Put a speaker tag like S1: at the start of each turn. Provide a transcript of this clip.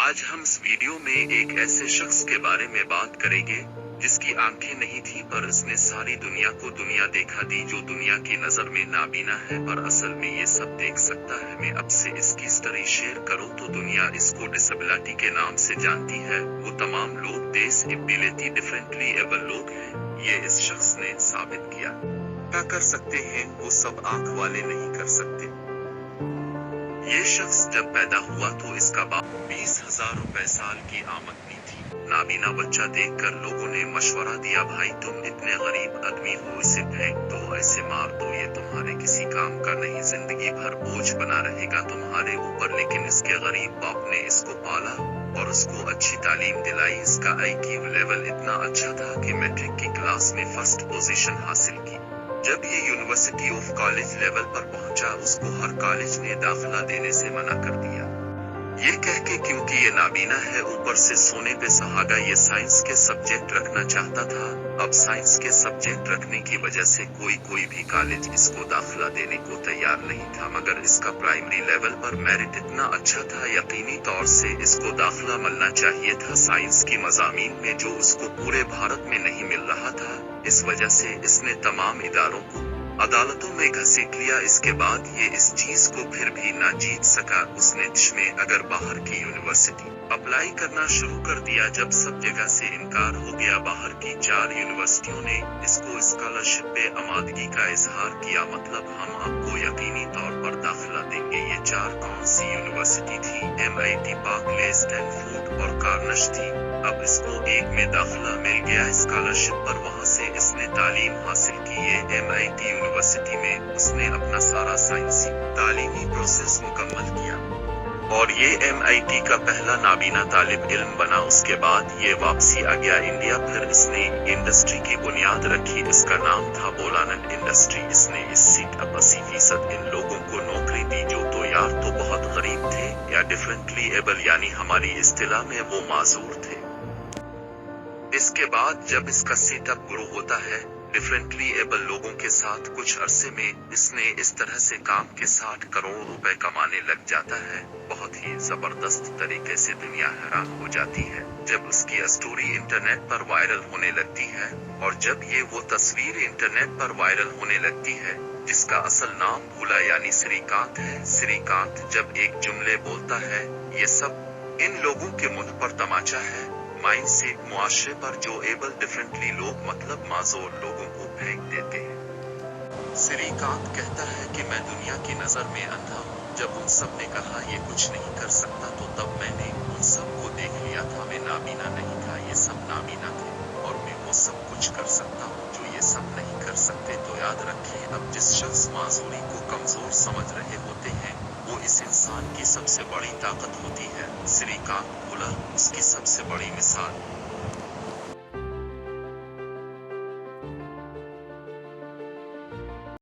S1: आज हम इस वीडियो में एक ऐसे शख्स के बारे में बात करेंगे जिसकी आंखें नहीं थी पर इसने सारी दुनिया को दुनिया दिखा दी, जो दुनिया की नजर में नाबीना है पर असल में ये सब देख सकता है। मैं अब से इसकी स्टोरी शेयर करूं तो दुनिया इसको डिसेबिलिटी के नाम से जानती है। वो तमाम लोग डिसेबिलिटी डिफरेंटली एबल लोग हैं, ये इस शख्स ने साबित किया। क्या कर सकते हैं वो सब आंख वाले नहीं कर सकते। ये शख्स जब पैदा हुआ तो इसका बाप 20,000 रुपए साल की आमदनी थी। नाबीना बच्चा देखकर लोगों ने मशवरा दिया, भाई तुम इतने गरीब आदमी हो, इसे फेंक दो, ऐसे मार दो, ये तुम्हारे किसी काम का नहीं, जिंदगी भर बोझ बना रहेगा तुम्हारे ऊपर। लेकिन इसके गरीब बाप ने इसको पाला और उसको अच्छी तालीम दिलाई। इसका IQ लेवल इतना अच्छा था कि मैट्रिक की क्लास में फर्स्ट पोजीशन हासिल की। जब ये यूनिवर्सिटी ऑफ कॉलेज लेवल पर पहुंचा, उसको हर कॉलेज ने दाखिला देने से मना कर दिया, ये कह के क्योंकि ये नाबीना है, ऊपर से सोने पे सुहागा। ये साइंस के सब्जेक्ट रखना चाहता था। अब साइंस के सब्जेक्ट रखने की वजह से कोई भी कॉलेज इसको दाखिला देने को तैयार नहीं था, मगर इसका प्राइमरी लेवल पर मेरिट इतना अच्छा था, यकीनी तौर से इसको दाखिला मिलना चाहिए था साइंस की मज़ामीन में, जो उसको पूरे भारत में नहीं मिल रहा था। इस वजह से इसने तमाम इदारों को अदालतों में घसीट लिया। इसके बाद ये इस चीज को फिर भी ना जीत सका। उसने देश में अगर बाहर की यूनिवर्सिटी अप्लाई करना शुरू कर दिया। जब सब जगह से इनकार हो गया, बाहर की 4 यूनिवर्सिटियों ने इसको स्कॉलरशिप पे आमादगी का इजहार किया, मतलब हम आपको यकीनी तौर पर दाखिला देंगे। ये 4 कौन सी यूनिवर्सिटी थी? MIT, बार्कले, स्टैनफोर्ड और कार्नेगी थी। अब इसको एक में दाखिला मिल गया स्कॉलरशिप पर, वहाँ से इसने तालीम हासिल की। ये MIT यूनिवर्सिटी में उसने अपना सारा साइंसी तालीमी प्रोसेस मुकम्मल किया और ये MIT का पहला नाबीना तालिब इल्म बना। उसके बाद ये वापसी आ गया इंडिया। फिर इसने इंडस्ट्री की बुनियाद रखी, इसका नाम था बोलानन इंडस्ट्री। इसने इस सीट पर 80% इन लोगों को नौकरी दी जो तो यार तो बहुत गरीब थे या डिफरेंटली एबल, यानी हमारी इस्तिलाह में वो माजूर थे। इसके बाद जब इसका सेटअप ग्रो होता है डिफरेंटली एबल लोगों के साथ, कुछ अरसे में इसने इस तरह से काम के 60 करोड़ रुपए कमाने लग जाता है। बहुत ही जबरदस्त तरीके से दुनिया हैरान हो जाती है जब उसकी स्टोरी इंटरनेट पर वायरल होने लगती है। और जब ये वो तस्वीर इंटरनेट पर वायरल होने लगती है जिसका असल नाम भूला यानी श्रीकांत है। श्रीकांत जब एक जुमले बोलता है, ये सब इन लोगों के मुंह पर तमाचा है, माइंड से मुआशरे पर जो एबल डिफरेंटली लोग मतलब माजूर लोगों को फेंक देते हैं। श्रीकांत कहता है कि मैं दुनिया की नजर में अंधा हूँ। जब उन सब ने कहा ये कुछ नहीं कर सकता तो तब मैंने उन सब को देख लिया था। मैं नाबीना नहीं था, ये सब नाबीना थे और मैं वो सब कुछ कर सकता हूँ जो ये सब नहीं कर सकते। तो याद रखें, अब जिस शख्स माजूरी को कमजोर समझ रहे होते हैं वो इस इंसान की सबसे बड़ी ताकत होती है। श्रीकांत बोला, उसकी सबसे बड़ी मिसाल